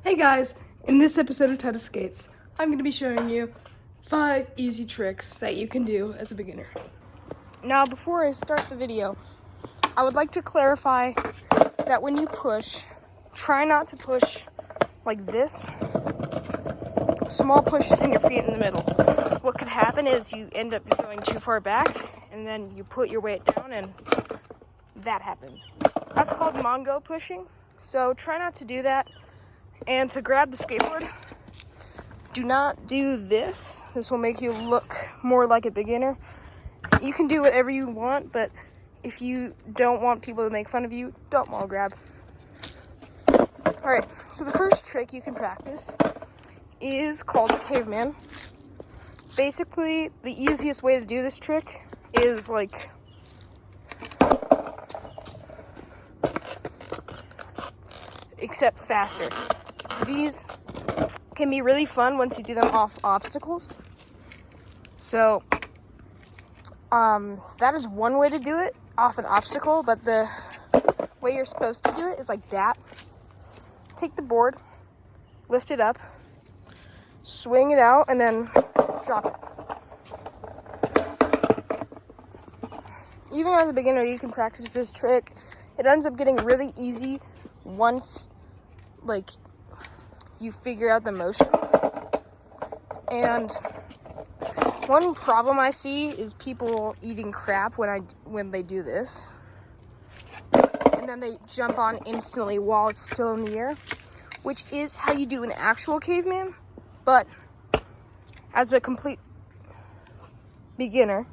Hey guys, in this episode of Title Skates, I'm going to be showing you 5 easy tricks that you can do as a beginner. Now, before I start the video, I would like to clarify that when you push, try not to push like this. Small push and your feet in the middle. What could happen is you end up going too far back, and then you put your weight down, and that happens. That's called Mongo pushing, so try not to do that. And to grab the skateboard, do not do this. This will make you look more like a beginner. You can do whatever you want, but if you don't want people to make fun of you, don't wall grab. Alright, so the first trick you can practice is called a caveman. Basically, the easiest way to do this trick is like except faster. These can be really fun once you do them off obstacles. So, that is one way to do it, off an obstacle, but the way you're supposed to do it is like that. Take the board, lift it up, swing it out, and then drop it. Even as a beginner, you can practice this trick. It ends up getting really easy once, like, you figure out the motion. And one problem I see is people eating crap when they do this, and then they jump on instantly while it's still in the air, which is how you do an actual caveman. But as a complete beginner,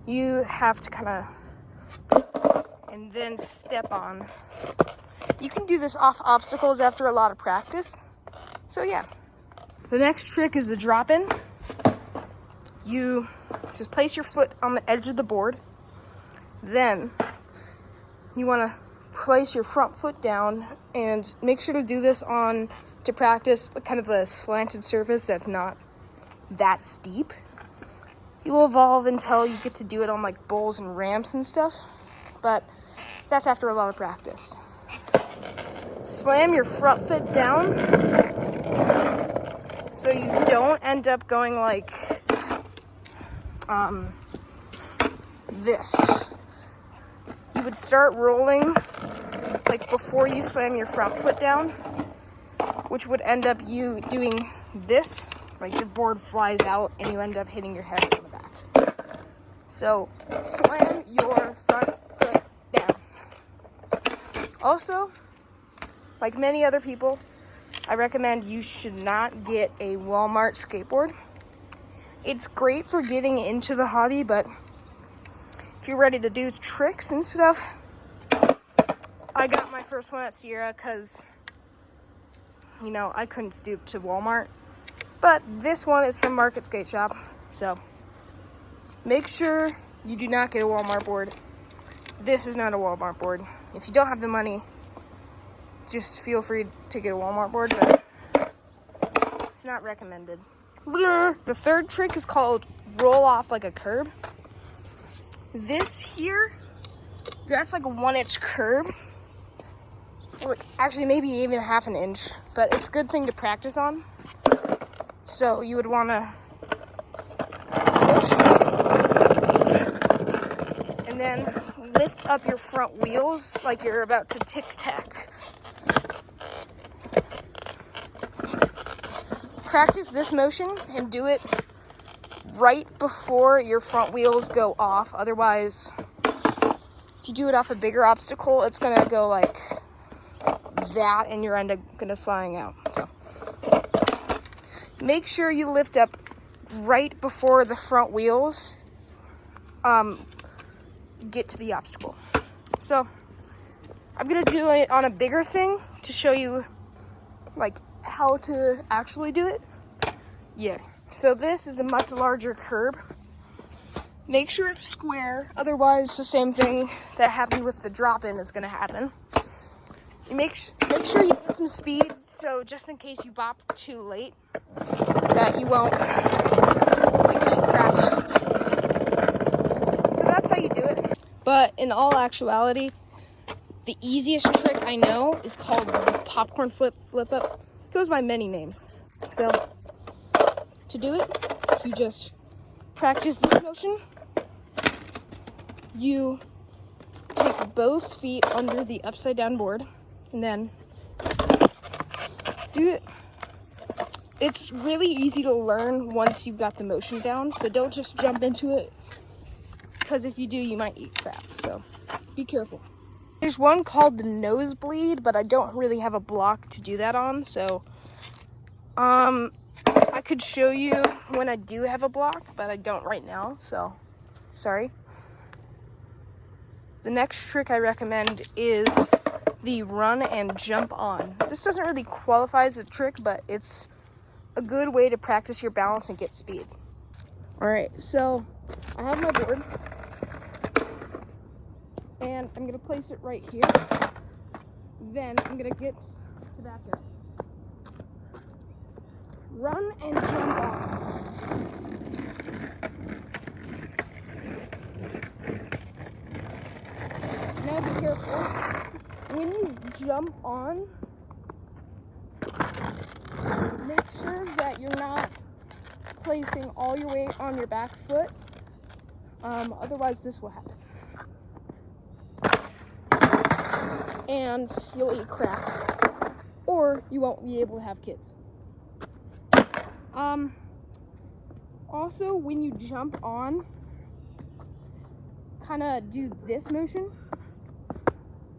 you have to kind of and then step on. You can do this off obstacles after a lot of practice. So yeah. The next trick is the drop-in. You just place your foot on the edge of the board. Then you want to place your front foot down and make sure to do this to practice kind of a slanted surface that's not that steep. You'll evolve until you get to do it on like bowls and ramps and stuff, but that's after a lot of practice. Slam your front foot down so you don't end up going like this. You would start rolling like before you slam your front foot down, which would end up you doing this, like your board flies out and you end up hitting your head on the back. So slam your front foot down. Also, like many other people, I recommend you should not get a Walmart skateboard. It's great for getting into the hobby, but if you're ready to do tricks and stuff, I got my first one at Sierra because, I couldn't stoop to Walmart. But this one is from Market Skate Shop, so make sure you do not get a Walmart board. This is not a Walmart board. If you don't have the money, just feel free to get a Walmart board, but it's not recommended. The third trick is called roll off like a curb. This here, that's like a 1-inch curb. Like, actually, maybe even half an inch, but it's a good thing to practice on. So you would want to push and then lift up your front wheels like you're about to tic-tac. Practice this motion and do it right before your front wheels go off. Otherwise, if you do it off a bigger obstacle, it's going to go like that and you're end up going to flying out. So make sure you lift up right before the front wheels get to the obstacle. So I'm going to do it on a bigger thing to show you like how to actually do it. Yeah, so this is a much larger curb. Make sure it's square, otherwise the same thing that happened with the drop-in is going to happen. You make sure you get some speed, so just in case you bop too late, that you won't like eat crap. So that's how you do it. But in all actuality, The easiest trick I know is called the popcorn flip up. It goes by many names. So to do it, you just practice this motion. You take both feet under the upside down board and then do it. It's really easy to learn once you've got the motion down, so don't just jump into it, because if you do, you might eat crap, so be careful. There's one called the nosebleed, but I don't really have a block to do that on, so I could show you when I do have a block, but I don't right now, so sorry. The next trick I recommend is the run and jump on. This doesn't really qualify as a trick, but it's a good way to practice your balance and get speed. All right, so I have my board and I'm gonna place it right here. Then I'm gonna get to back up. Run and jump on. Now be careful. When you jump on, make sure that you're not placing all your weight on your back foot. Otherwise, this will happen. And you'll eat crap. Or you won't be able to have kids. Also, when you jump on, kind of do this motion.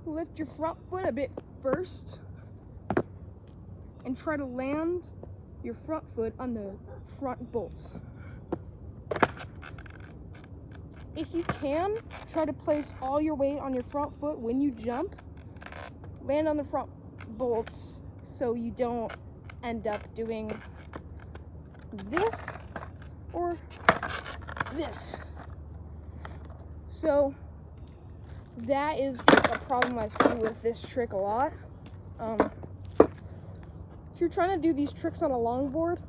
Lift your front foot a bit first and try to land your front foot on the front bolts. If you can, try to place all your weight on your front foot when you jump. Land on the front bolts so you don't end up doing this or this. So that is a problem I see with this trick a lot. If you're trying to do these tricks on a longboard,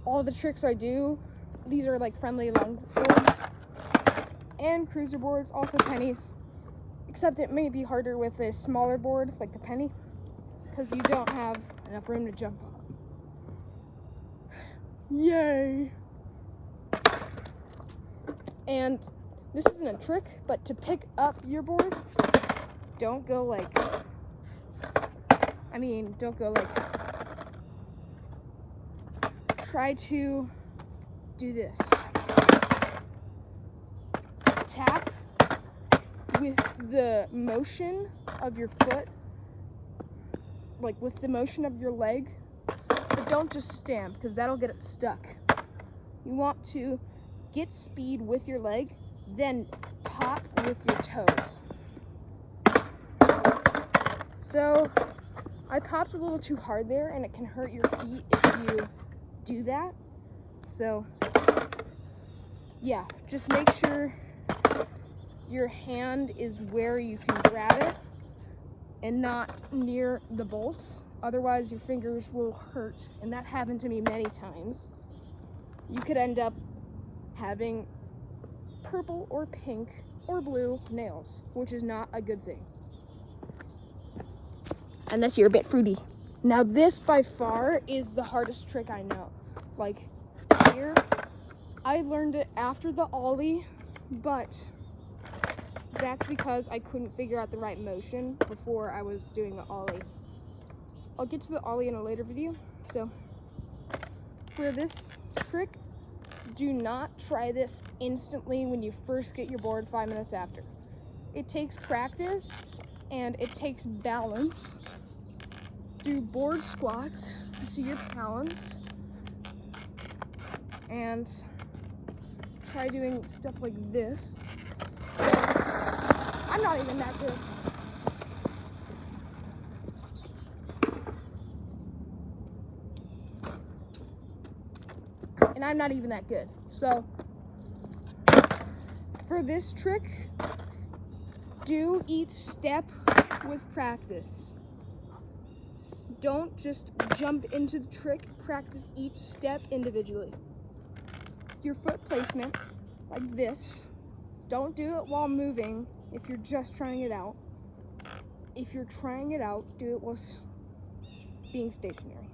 all the tricks I do, these are like friendly longboards and cruiser boards, also pennies, except it may be harder with a smaller board like the penny because you don't have enough room to jump on. Yay! And this isn't a trick, but to pick up your board, don't go like, try to do this. Tap with the motion of your foot, like with the motion of your leg, but don't just stand because that'll get it stuck. You want to get speed with your leg, then pop with your toes. So I popped a little too hard there and it can hurt your feet if you do that. So yeah, just make sure your hand is where you can grab it and not near the bolts. Otherwise your fingers will hurt, and that happened to me many times. You could end up having purple or pink or blue nails, which is not a good thing. Unless you're a bit fruity. Now this by far is the hardest trick I know. Like here, I learned it after the ollie, but that's because I couldn't figure out the right motion before I was doing the ollie. I'll get to the ollie in a later video. So for this trick, do not try this instantly when you first get your board 5 minutes after. It takes practice and it takes balance. Do board squats to see your balance and try doing stuff like this. I'm not even that good. And I'm not even that good. So for this trick, do each step with practice. Don't just jump into the trick, practice each step individually. Your foot placement, like this. Don't do it while moving if you're just trying it out. if you're trying it out, do it while being stationary.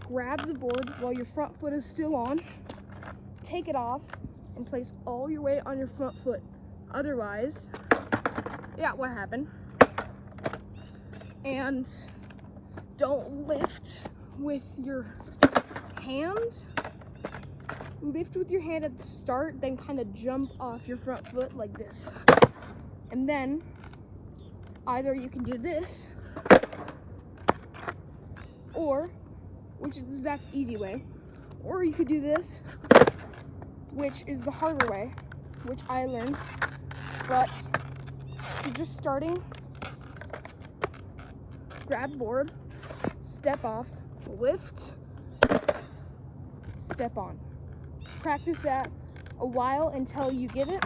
Grab the board while your front foot is still on, take it off, and place all your weight on your front foot. Otherwise, yeah, what happened? And don't lift with your hand. Lift with your hand at the start, then kind of jump off your front foot like this. And then either you can do this, or, which is that's easy way, or you could do this, which is the harder way, which I learned. But you're just starting, grab board, step off, lift, step on. Practice that a while until you get it,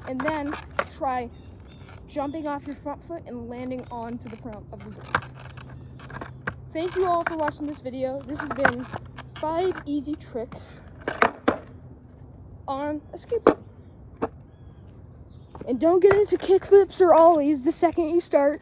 and then try jumping off your front foot and landing onto the front of the board. Thank you all for watching this video. This has been 5 easy tricks on a skateboard. And don't get into kickflips or ollies the second you start.